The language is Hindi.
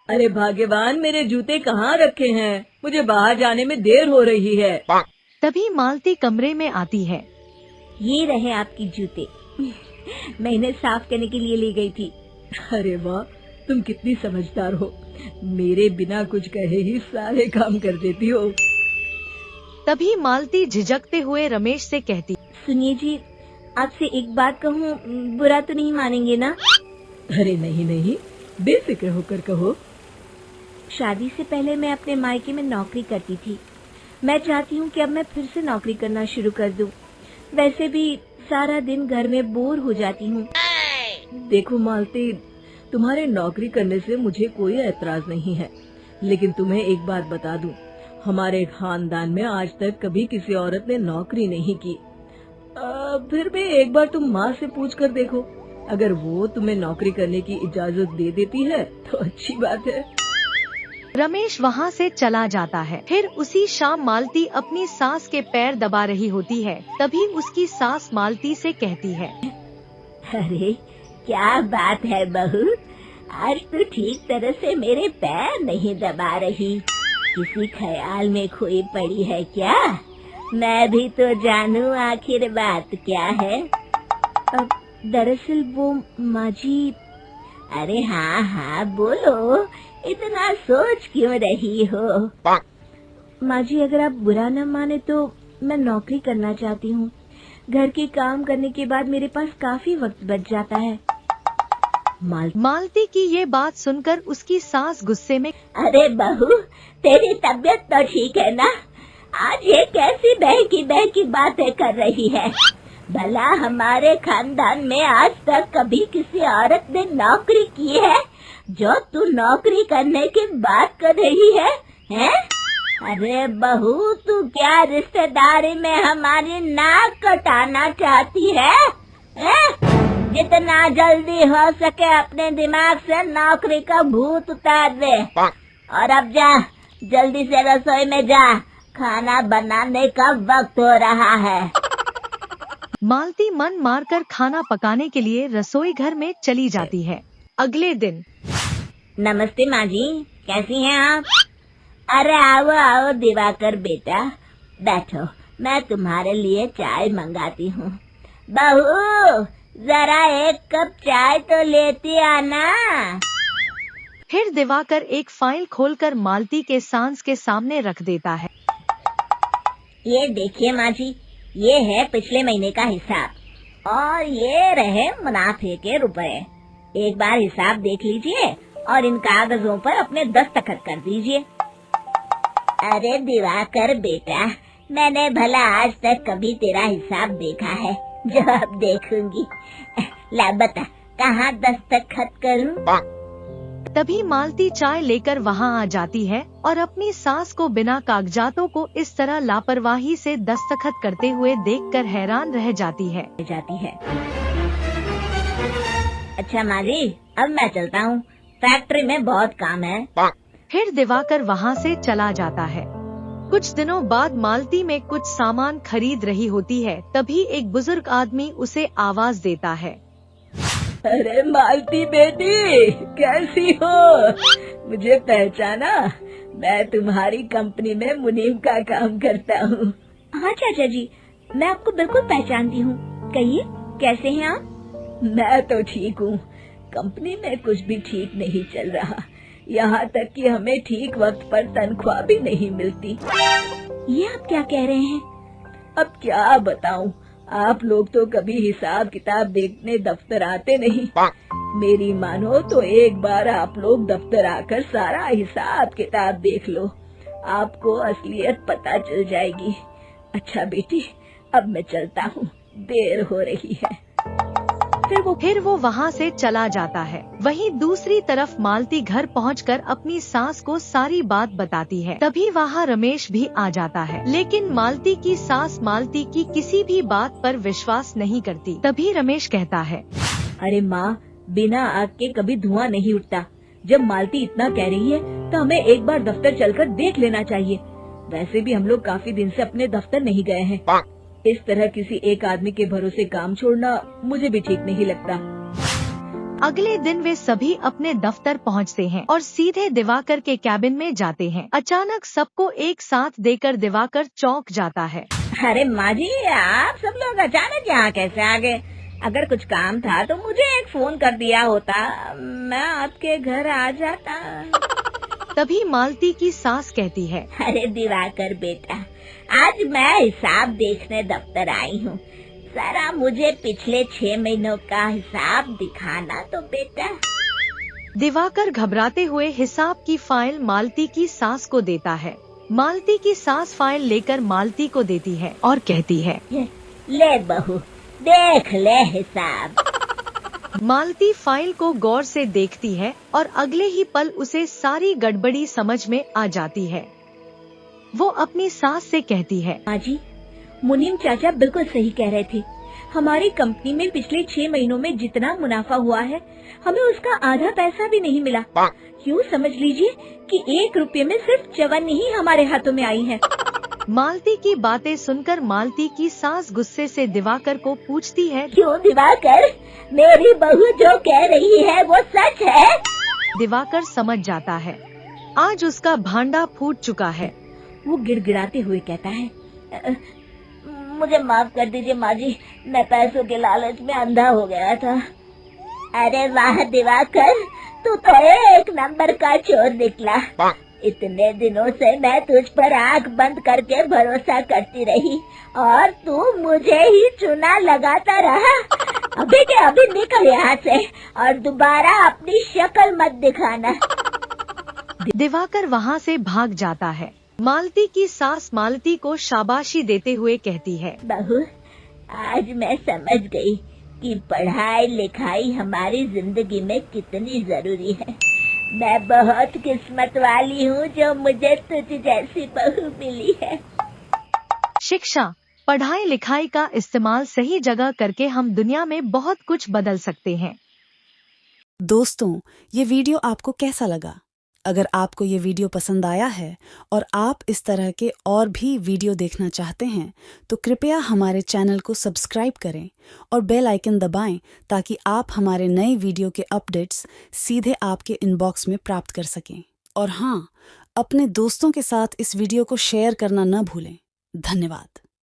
अरे भाग्यवान, मेरे जूते कहाँ रखे हैं? मुझे बाहर जाने में देर हो रही है। तभी मालती कमरे में आती है। ये रहे आपकी जूते। मैं इन्हें साफ करने के लिए ले गई थी। अरे वाह, तुम कितनी समझदार हो। मेरे बिना कुछ कहे ही सारे काम कर देती हो। तभी मालती झिझकते हुए रमेश से कहती, सुनिए जी, आपसे एक बात कहूँ, बुरा तो नहीं मानेंगे ना? अरे नहीं नहीं, बेफिक्र होकर कहो। शादी से पहले मैं अपने मायके में नौकरी करती थी। मैं चाहती हूँ कि अब मैं फिर से नौकरी करना शुरू कर दूँ। वैसे भी सारा दिन घर में बोर हो जाती हूँ। देखो मालती, तुम्हारे नौकरी करने से मुझे कोई ऐतराज नहीं है, लेकिन तुम्हें एक बात बता दूं, हमारे खानदान में आज तक कभी किसी औरत ने नौकरी नहीं की। फिर भी एक बार तुम माँ से पूछ कर देखो, अगर वो तुम्हें नौकरी करने की इजाजत दे देती है तो अच्छी बात है। रमेश वहाँ से चला जाता है। फिर उसी शाम मालती अपनी सास के पैर दबा रही होती है। तभी उसकी सास मालती से कहती है, अरे क्या बात है बहू, आज तो ठीक तरह से मेरे पैर नहीं दबा रही। किसी ख्याल में खोई पड़ी है क्या? मैं भी तो जानूं आखिर बात क्या है। अब दरअसल वो माँ जी। अरे हाँ हाँ बोलो, इतना सोच क्यों रही हो? माँ जी, अगर आप बुरा न माने तो मैं नौकरी करना चाहती हूँ। घर के काम करने के बाद मेरे पास काफी वक्त बच जाता है। मालती की ये बात सुनकर उसकी सास गुस्से में, अरे बहू, तेरी तबीयत तो ठीक है ना? आज ये कैसी बहकी बातें कर रही है? भला हमारे खानदान में आज तक कभी किसी औरत ने नौकरी की है जो तू नौकरी करने की बात कर रही है? हैं? अरे बहू, तू क्या रिश्तेदारी में हमारी नाक कटाना चाहती है? जितना जल्दी हो सके अपने दिमाग से नौकरी का भूत उतार दे। और अब जा, जल्दी से रसोई में जा, खाना बनाने का वक्त हो रहा है। मालती मन मारकर खाना पकाने के लिए रसोई घर में चली जाती है। अगले दिन, नमस्ते माँ जी, कैसी हैं आप? अरे आओ आओ दिवाकर बेटा, बैठो, मैं तुम्हारे लिए चाय मंगाती हूँ। बहू, जरा एक कप चाय तो लेती आना। फिर दिवाकर एक फाइल खोलकर मालती के सांस के सामने रख देता है। ये देखिए माँ जी, ये है पिछले महीने का हिसाब और ये रहे मुनाफे के रुपए। एक बार हिसाब देख लीजिए और इन कागजों पर अपने दस्तखत कर दीजिए। अरे दिवाकर बेटा, मैंने भला आज तक कभी तेरा हिसाब देखा है जो अब देखूंगी? ला बता, कहाँ दस्तखत करूं? तभी मालती चाय लेकर वहाँ आ जाती है और अपनी सास को बिना कागजातों को इस तरह लापरवाही से दस्तखत करते हुए देखकर हैरान रह जाती है। अच्छा माँ जी, अब मैं चलता हूँ, फैक्ट्री में बहुत काम है। फिर दिवाकर वहाँ से चला जाता है। कुछ दिनों बाद मालती में कुछ सामान खरीद रही होती है। तभी एक बुजुर्ग आदमी उसे आवाज देता है, अरे मालती बेटी, कैसी हो? मुझे पहचाना? मैं तुम्हारी कंपनी में मुनीम का काम करता हूँ। हाँ चाचा जी, मैं आपको बिल्कुल पहचानती हूँ। कहिए, कैसे हैं आप? मैं तो ठीक हूँ। कंपनी में कुछ भी ठीक नहीं चल रहा, यहाँ तक कि हमें ठीक वक्त पर तनख्वाह भी नहीं मिलती। ये आप क्या कह रहे हैं? अब क्या बताऊँ, आप लोग तो कभी हिसाब किताब देखने दफ्तर आते नहीं। मेरी मानो तो एक बार आप लोग दफ्तर आकर सारा हिसाब किताब देख लो, आपको असलियत पता चल जाएगी। अच्छा बेटी, अब मैं चलता हूँ, देर हो रही है। फिर वो वहाँ से चला जाता है। वहीं दूसरी तरफ मालती घर पहुंचकर अपनी सास को सारी बात बताती है। तभी वहाँ रमेश भी आ जाता है, लेकिन मालती की सास मालती की किसी भी बात पर विश्वास नहीं करती। तभी रमेश कहता है, अरे माँ, बिना आग के कभी धुआं नहीं उठता। जब मालती इतना कह रही है तो हमें एक बार दफ्तर चलकर देख लेना चाहिए। वैसे भी हम लोग काफी दिन से अपने दफ्तर नहीं गए हैं। इस तरह किसी एक आदमी के भरोसे काम छोड़ना मुझे भी ठीक नहीं लगता। अगले दिन वे सभी अपने दफ्तर पहुंचते हैं और सीधे दिवाकर के कैबिन में जाते हैं। अचानक सबको एक साथ देखकर दिवाकर चौंक जाता है। अरे माँ जी, आप सब लोग अचानक यहाँ कैसे आ गए? अगर कुछ काम था तो मुझे एक फोन कर दिया होता, मैं आपके घर आ जाता। तभी मालती की सास कहती है, अरे दिवाकर बेटा, आज मैं हिसाब देखने दफ्तर आई हूँ। जरा मुझे पिछले 6 महीनों का हिसाब दिखाना तो बेटा। दिवाकर घबराते हुए हिसाब की फाइल मालती की सास को देता है। मालती की सास फाइल लेकर मालती को देती है और कहती है, ले बहू, देख ले हिसाब। मालती फाइल को गौर से देखती है और अगले ही पल उसे सारी गड़बड़ी समझ में आ जाती है। वो अपनी सास से कहती है, माँ जी, मुनीम चाचा बिल्कुल सही कह रहे थे। हमारी कंपनी में पिछले 6 महीनों में जितना मुनाफा हुआ है, हमें उसका आधा पैसा भी नहीं मिला। यूँ समझ लीजिए कि 1 रुपये में सिर्फ चवन्नी ही हमारे हाथों में आई है। मालती की बातें सुनकर मालती की सास गुस्से से दिवाकर को पूछती है, क्यों दिवाकर, मेरी बहू जो कह रही है वो सच है? दिवाकर समझ जाता है आज उसका भांडा फूट चुका है। वो गिड़गिड़ाते हुए कहता है, मुझे माफ कर दीजिए माँ जी, मैं पैसों के लालच में अंधा हो गया था। अरे वाह दिवाकर, तू तो एक नंबर का चोर निकला। इतने दिनों से मैं तुझ पर आंख बंद करके भरोसा करती रही और तू मुझे ही चुना लगाता रहा। अभी के अभी निकल यहाँ से और दोबारा अपनी शक्ल मत दिखाना। दिवाकर वहाँ से भाग जाता है। मालती की सास मालती को शाबाशी देते हुए कहती है, बहू, आज मैं समझ गई कि पढ़ाई लिखाई हमारी जिंदगी में कितनी जरूरी है। मैं बहुत किस्मत वाली हूँ जो मुझे तुझ जैसी बहू मिली है। शिक्षा, पढ़ाई लिखाई का इस्तेमाल सही जगह करके हम दुनिया में बहुत कुछ बदल सकते हैं। दोस्तों, ये वीडियो आपको कैसा लगा? अगर आपको ये वीडियो पसंद आया है और आप इस तरह के और भी वीडियो देखना चाहते हैं तो कृपया हमारे चैनल को सब्सक्राइब करें और बेल आइकन दबाएं ताकि आप हमारे नए वीडियो के अपडेट्स सीधे आपके इनबॉक्स में प्राप्त कर सकें। और हाँ, अपने दोस्तों के साथ इस वीडियो को शेयर करना न भूलें। धन्यवाद।